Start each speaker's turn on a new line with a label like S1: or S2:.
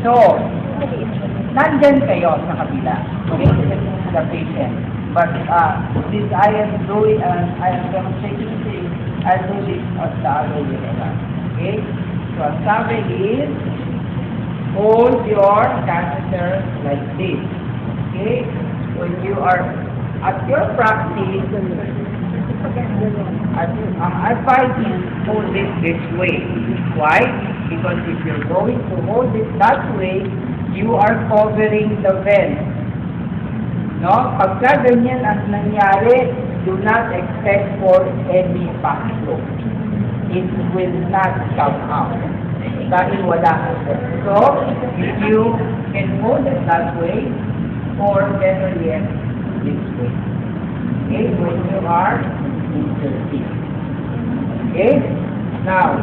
S1: So, nandyan kayo sa kabila. Okay? The patient. But this I am doing, I am demonstrating things, I'll do this on the other way around. Okay? So, ang sabi is, hold your catheter like this. Okay? When you are at your practice, advice is hold it this way. Why? Because if you're going to hold it that way, you are covering the vein. No? Pagka ganyan ang nangyari, do not expect for any backflow. It will not come out. Dahil wala. So, if you can hold it that way, or better yet, this way. Okay? When you are inserting. Okay? Now,